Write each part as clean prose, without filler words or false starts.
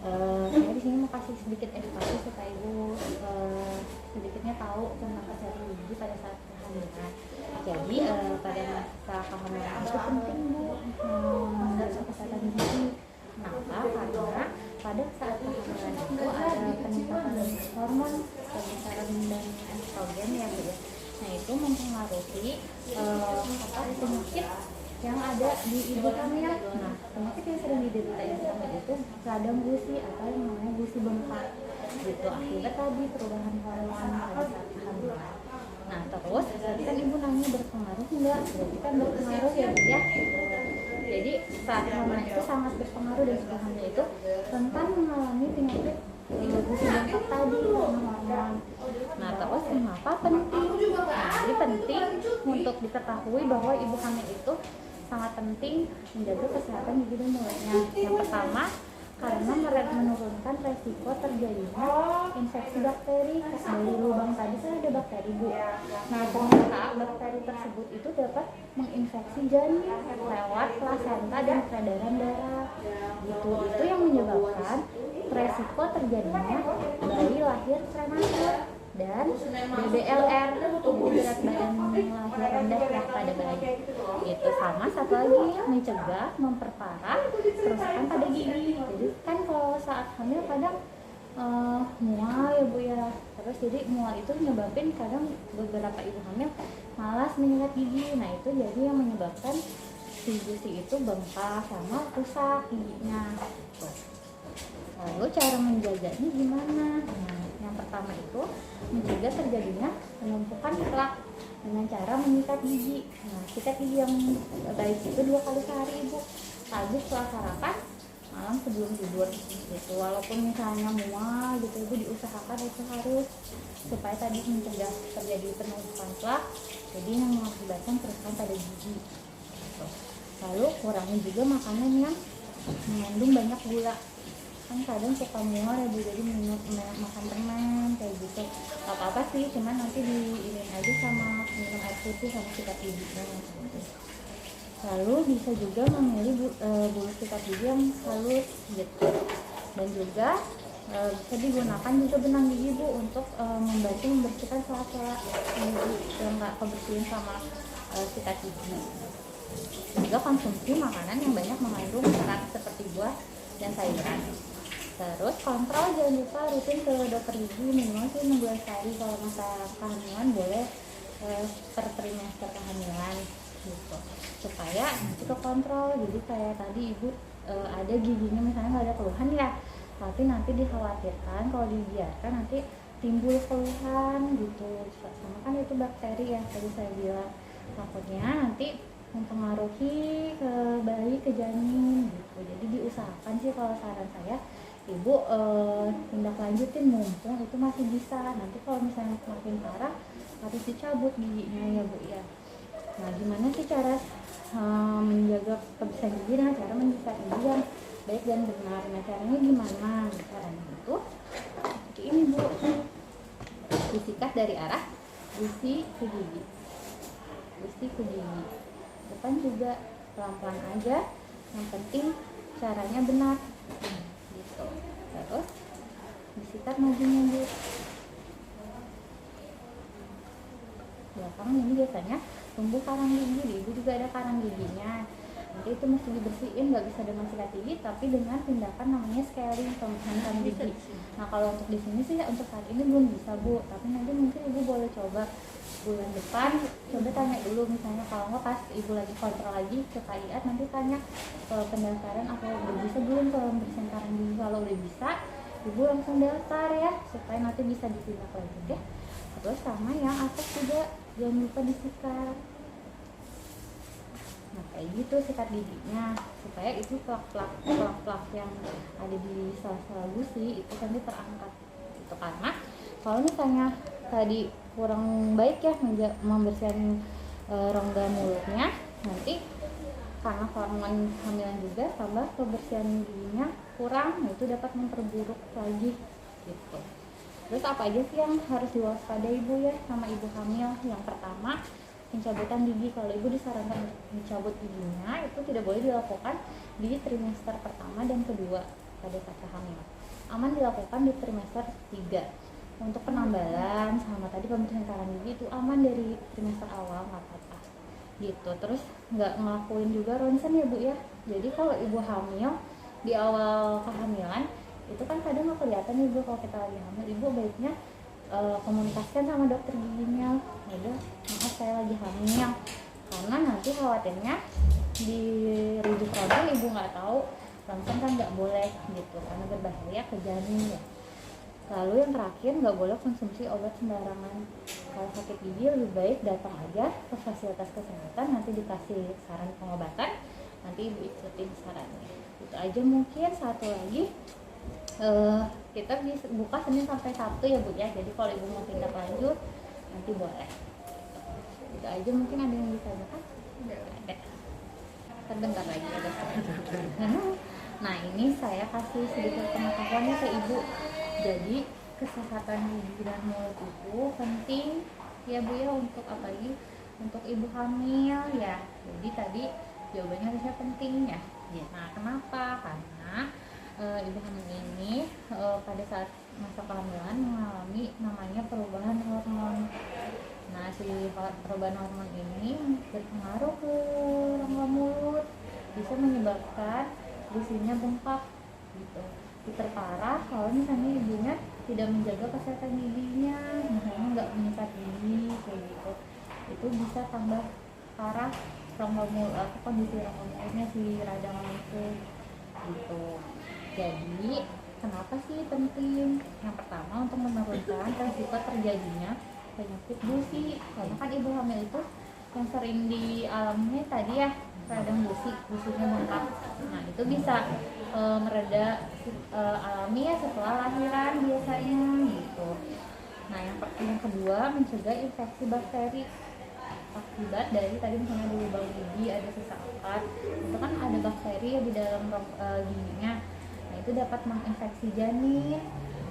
Saya di sini mau kasih sedikit edukasi supaya ibu sedikitnya tahu tentang kesehatan gigi pada saat kehamilan. Jadi pada masa kehamilan itu penting bu menjaga kesehatan gigi. Kenapa? Karena pada saat kehamilan itu ada peningkatan hormon testosteron dan estrogen ya bu ya. Nah itu mempengaruhi penyakit yang ada di ibu hamil. Nah, penyakit yang sering diderita ibu hamil itu radang gusi atau yang namanya gusi bengkak. Gitu akibat tadi perubahan hormon pada saat kehamilan. Nah, terus tadi kan ibu nanya berpengaruh enggak? Jadi kan berpengaruh ya bu ya. Jadi saat hamil itu sangat berpengaruh dan ibu hamil itu rentan mengalami penyakit gusi bengkak tadi karena hormon. Nah, terus kenapa penting? Nah, jadi penting untuk diketahui bahwa ibu hamil itu sangat penting menjaga kesehatan gigi dan mulutnya. Yang pertama, karena menurunkan resiko terjadinya infeksi bakteri dari lubang tadi kan ada bakteri bu. Nah ternyata bakteri tersebut itu dapat menginfeksi janin lewat plasenta dan peredaran darah. Itu yang menyebabkan resiko terjadinya bayi lahir prematur dan BBLR, berat badan lahir rendah ya pada bayi. Itu sama satu lagi mencegah memperparah kerusakan pada gigi. Jadi kan kalau saat hamil kadang mual ya bu ya, terus jadi mual itu menyebabkan kadang beberapa ibu hamil malas menyikat gigi. Nah itu jadi yang menyebabkan si gusi itu bengkak sama rusak giginya. Lalu cara menjaganya gimana? Nah, yang pertama itu mencegah terjadinya penumpukan plak dengan cara menyikat gigi. Nah, sikat gigi yang baik itu 2 kali sehari ibu. Pagi setelah sarapan, malam sebelum tidur. Gitu. Walaupun misalnya mual gitu ibu diusahakan itu harus supaya tadi mencegah terjadi penumpukan plak. Jadi yang mengakibatkan kerusakan pada gigi. Gitu. Lalu kurangi juga makanan yang mengandung banyak gula. Kan kadang suka mual ya bu, jadi makan permen kayak gitu. Apa-apa sih, cuman nanti diirin aja sama minum air putih sama sikat giginya gitu. Lalu bisa juga memilih bulu sikat gigi yang halus gitu. Dan juga bisa digunakan juga benang gigi bu untuk membantu membersihkan sela-sela gigi yang nggak kebersihin sama sikat gigi. Juga konsumsi makanan yang banyak mengandung serat seperti buah dan sayuran. Terus kontrol, jangan lupa rutin ke dokter gigi minimal sih 6 bulan sekali. Kalau masa kehamilan boleh per trimester kehamilan gitu, supaya nanti ke kontrol. Jadi kayak tadi ibu ada giginya misalnya nggak ada keluhan ya, tapi nanti dikhawatirkan kalau dibiarkan nanti timbul keluhan gitu. Sama kan itu bakteri ya tadi saya bilang, takutnya nanti mempengaruhi ke bayi, ke janin gitu. Jadi diusahakan sih kalau saran saya ibu tindak lanjutin mumpung itu masih bisa. Nanti kalau misalnya makin parah harus dicabut giginya ya bu ya. Nah gimana sih cara menjaga kebersihan gigi dengan cara menyikat gigi yang baik dan benar? Nah caranya gimana? Caranya itu seperti ini bu, disikat dari arah gusi ke gigi, gusi ke gigi, depan juga pelan-pelan aja, yang penting caranya benar gitu. Terus disikat majunya bu, belakang ini biasanya tumbuh karang gigi. Di ibu juga ada karang giginya, nanti itu mesti dibersihin, nggak bisa dengan sikat gigi tapi dengan tindakan namanya scaling, pembersihan karang gigi. Nah kalau untuk di sini sih untuk saat ini belum bisa bu, tapi nanti mungkin ibu boleh coba bulan depan, coba tanya dulu misalnya, kalau nggak pas ibu lagi kontrol lagi ke KIA nanti tanya ke pendaftaran apa udah bisa belum kalau pembersihan karang gigi. Kalau udah bisa ibu langsung daftar ya, supaya nanti bisa ditindak lanjut ya. Terus sama yang atas juga jangan lupa disikat. Nah kayak gitu sikat giginya, supaya itu plak-plak yang ada di sela-sela gusi itu nanti terangkat. Itu karena kalau misalnya tadi kurang baik ya membersihkan rongga mulutnya, nanti karena hormon hamilan juga tambah kebersihan giginya kurang, nah itu dapat memperburuk lagi gitu. Terus apa aja sih yang harus diwaspadai ibu ya sama ibu hamil? Yang pertama, pencabutan gigi. Kalau ibu disarankan untuk mencabut giginya itu tidak boleh dilakukan di trimester pertama dan kedua. pada saat hamil. Aman dilakukan di trimester 3. Untuk penambalan sama tadi pemeriksaan karang gigi itu aman dari trimester awal, nggak apa-apa gitu. Terus nggak ngelakuin juga ronsen ya Bu ya. Jadi kalau ibu hamil di awal kehamilan itu kan kadang nggak kelihatan ibu kalau kita lagi hamil, ibu baiknya komunikasikan sama dokter giginya, udah maaf saya lagi hamil, karena nanti khawatirnya di rujuk ronsen ibu nggak tahu, ronsen kan nggak boleh gitu karena berbahaya ke janin ya. Lalu yang terakhir, nggak boleh konsumsi obat sembarangan. Kalau sakit gigi lebih baik datang aja ke fasilitas kesehatan, nanti dikasih saran pengobatan, nanti ibu ikutin sarannya. Itu aja. Mungkin satu lagi, kita bisa buka Senin sampai Sabtu ya Bu ya. Jadi kalau ibu mau tindak lanjut nanti boleh. Itu aja. Mungkin ada yang ditanyakan? Ada. Terdengar lagi ada. Nah ini saya kasih sedikit pengetahuannya ke ibu. Jadi kesehatan gigi dan mulut itu penting ya Bu ya, untuk apalagi untuk ibu hamil ya. Jadi tadi jawabannya harusnya penting ya. Nah kenapa? Karena ibu hamil ini pada saat masa kehamilan mengalami namanya perubahan hormon. Nah si perubahan hormon ini berpengaruh ke rongga mulut, bisa menyebabkan gusinya bengkak gitu. Terparah kalau misalnya ibunya tidak menjaga kesehatan giginya, misalnya nggak menyikat gigi kayak gitu, itu bisa tambah parah rongga mulut, kondisi rongga mulutnya si radang itu gitu. Jadi kenapa sih penting? Yang pertama untuk menurunkan resiko terjadinya penyakit gusi, karena kan ibu hamil itu yang sering dialami tadi ya radang gusinya bengkak. Nah itu bisa mereda alami ya setelah lahiran biasanya gitu. Nah yang kedua, mencegah infeksi bakteri akibat dari tadi misalnya di lubang gigi ada sisa akat, itu kan ada bakteri ya di dalam giginya. Nah itu dapat menginfeksi janin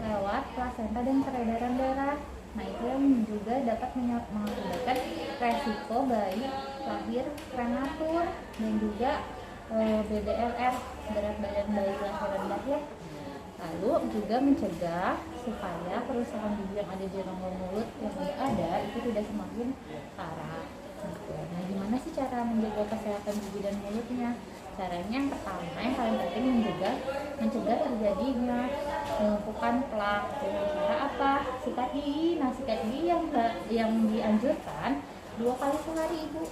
lewat plasenta dan peredaran darah. Nah itu yang juga dapat mengakibatkan resiko bayi lahir prematur dan juga BBLR, berat badan bayi lahir rendah ya. Lalu juga mencegah supaya kerusakan gigi yang ada di rongga mulut yang udah ada itu tidak semakin parah gitu. Nah gimana sih cara menjaga kesehatan gigi dan mulutnya? Caranya yang pertama, yang paling penting mencegah terjadinya penumpukan plak. Dengan cara apa? Sikat gigi. Nah sikat gigi yang dianjurkan 2 kali sehari ibu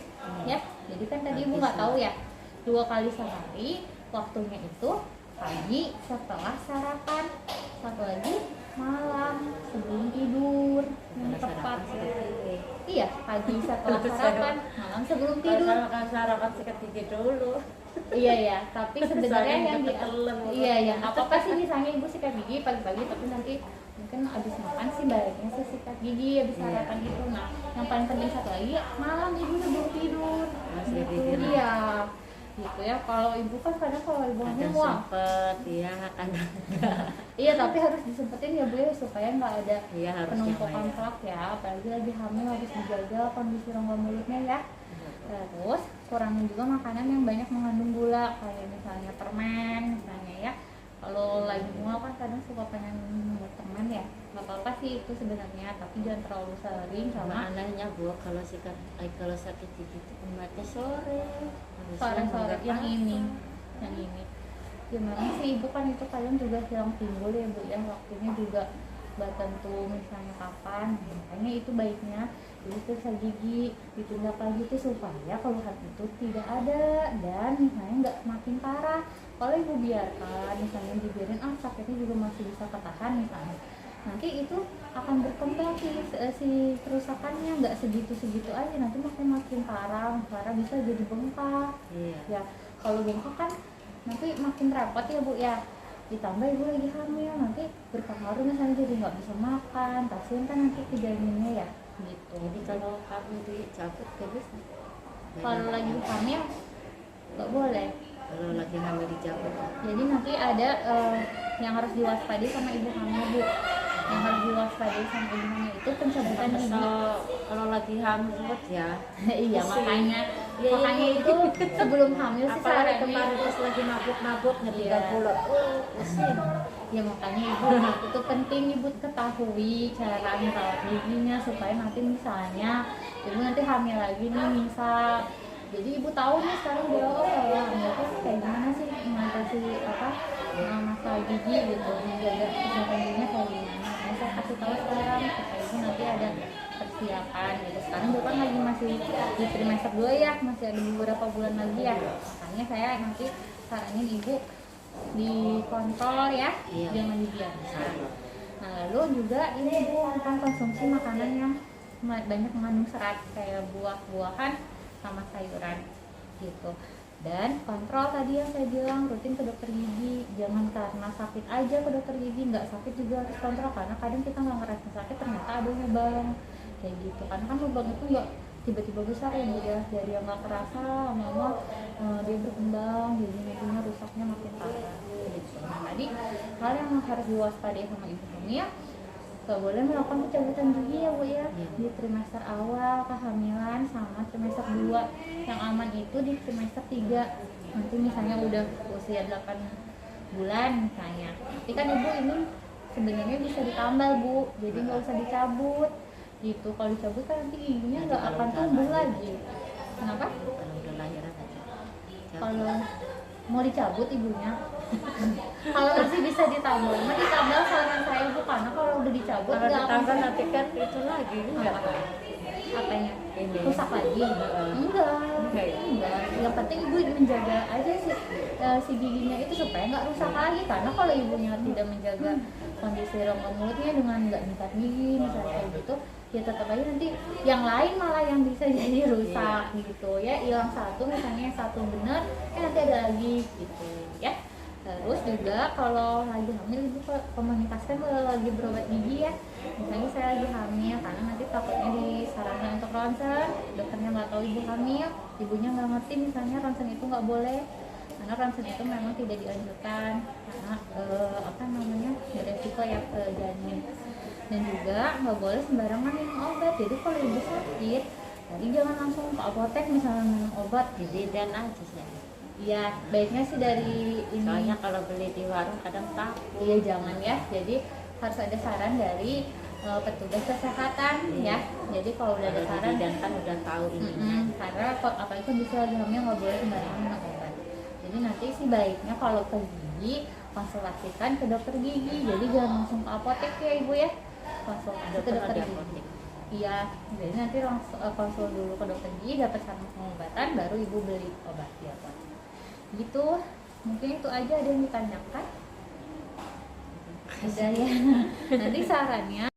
ya. Jadi kan tadi ibu nggak tahu ya, 2 kali sehari, waktunya itu pagi setelah sarapan, satu lagi malam sebelum tidur yang tepat. Iya, pagi setelah sarapan, malam sebelum tidur. Sarapan sikat gigi dulu. Iya ya, tapi sebenarnya yang iya ya, apa sih misalnya ibu sikat gigi pagi-pagi, tapi nanti mungkin abis makan sih baiknya sih sikat gigi abis sarapan gitu. Nah yang paling penting satu lagi, malam ibu sebelum tidur gitu. Iya gitu ya. Kalau ibu kan kadang kalau ibu hamil sempet ya kan. Iya tapi harus disempetin ya Bu ya, supaya nggak ada penumpukan ya. plak ya, apalagi lagi hamil harus dijaga kondisi rongga mulutnya ya. Terus kurangin juga makanan yang banyak mengandung gula, kayak misalnya permen misalnya ya. Kalau lagi mual kan kadang suka pengen permen ya, nggak apa-apa sih itu sebenarnya, tapi jangan terlalu sering. Sama anehnya Bu, kalau sakit gigi itu obatnya sore yang ini gimana sih ibu, kan itu kalian juga hilang timbul ya Bu ya, waktunya juga nggak tentu misalnya kapan. Makanya itu baiknya jadi periksa gigi, ditindak lanjuti supaya keluhan itu tidak ada dan misalnya nggak makin parah. Kalau ibu biarkan misalnya dibiarin sakitnya juga masih bisa ketahan misalnya, nanti itu akan berkembang si kerusakannya, nggak segitu aja, nanti makin parah bisa jadi bengkak. Ya kalau bengkak kan nanti makin repot ya Bu ya, ditambah ibu lagi hamil nanti berpengaruh misalnya jadi nggak bisa makan, kasihan kan nanti ke janinnya ya gitu. Jadi kalau kamu dicabut gak bisa? Kalau lagi hamil nggak boleh. Kalau lagi hamil dicabut. Jadi nanti ada yang harus diwaspadi sama ibu hamil Bu. yang harus diwaspadai sama ibu hamil itu pencabutan gigi. Kalau lagi hamil ya. Iya, makanya Iya, makanya iya. itu sebelum hamil sih Apalagi sarannya kemarin pas lagi mabuk-mabuk nyetir pulau. Pusing. ya makanya ibu itu penting ibu ketahui cara merawat giginya supaya nanti misalnya ibu nanti hamil lagi nih misal, jadi ibu tahu nih sekarang dia kalau hamil tuh kayak gimana sih mengatasi masalah gigi gitu, menjaga kesehatan giginya kayak gimana. Nah, saya kasih tahu sekarang supaya ibu nanti ada persiapan gitu. Sekarang ibu kan lagi masih di trimester 2 ya, masih ada beberapa bulan lagi ya, makanya saya nanti saranin ibu dikontrol ya, Iya. jangan dibiarkan. Nah, lalu juga ini ibu akan konsumsi makanan yang banyak mengandung serat kayak buah-buahan sama sayuran gitu. Dan kontrol tadi yang saya bilang, rutin ke dokter gigi, jangan karena sakit aja ke dokter gigi, nggak sakit juga harus kontrol, karena kadang kita nggak ngerasa sakit ternyata ada lubang kayak gitu. Karena kan lubang itu nggak tiba-tiba besar ya, dia dari yang nggak kerasa lama-lama dia berkembang, jadi nantinya rusaknya makin parah gitu. Nah, tadi hal yang harus diwaspadai sama ibu hamil, gak boleh melakukan pencabutan gigi ya bu ya, di trimester awal kehamilan sama trimester 2. Yang aman itu di trimester 3, nanti misalnya udah usia 8 bulan misalnya, tapi kan ibu ini sebenarnya bisa ditambal bu, jadi nggak usah dicabut gitu. Kalau dicabut kan nanti giginya nggak akan tumbuh lagi. Kenapa? Kalau udah lahiran aja. Kalau mau dicabut ibunya kalau masih bisa ditambal, mah ditambal saran saya bu, karena kalau udah dicabut Kalau nggak akan ditambah nanti kan itu lagi enggak. apanya Ini. rusak lagi. Enggak, yang penting ibu menjaga aja si giginya itu supaya nggak rusak lagi, karena kalau ibunya tidak menjaga kondisi rongga mulutnya dengan nggak nyikat gigi misalnya kayak gitu, ya tetap aja nanti yang lain malah yang bisa jadi rusak gitu ya, hilang satu misalnya yang satu benar nanti ada lagi gitu ya. Terus juga kalau lagi hamil ibu komunikasikan kalau lagi berobat gigi ya, misalnya saya lagi hamil, karena nanti takutnya disarankan untuk ronsen, dokternya nggak tahu ibu hamil, ibunya nggak ngerti misalnya ronsen itu nggak boleh, karena ronsen itu memang tidak dianjurkan karena beresiko ya ke janin. Dan juga nggak boleh sembarangan minum obat, jadi kalau ibu sakit tadi jangan langsung ke apotek misalnya minum obat, Jadi dan aja sih. iya baiknya sih dari ini. Soalnya kalau beli di warung kadang takut. Iya jangan ya, jadi harus ada saran dari petugas kesehatan ya. Jadi kalau udah ada saran dan kan udah tahu ini. karena apalagi kondisi lagi hamil nggak boleh sembarangan minum obat. Jadi nanti sih baiknya kalau ke gigi konsultasikan ke dokter gigi, jadi jangan langsung ke apotek ya ibu ya, konsultasi ke dokter gigi. Iya, jadi nanti langsung konsul dulu ke dokter gigi, dapat saran pengobatan, baru ibu beli obat di apotek. Gitu, mungkin itu aja, ada yang ditanyakan? Udah ya. Nanti sarannya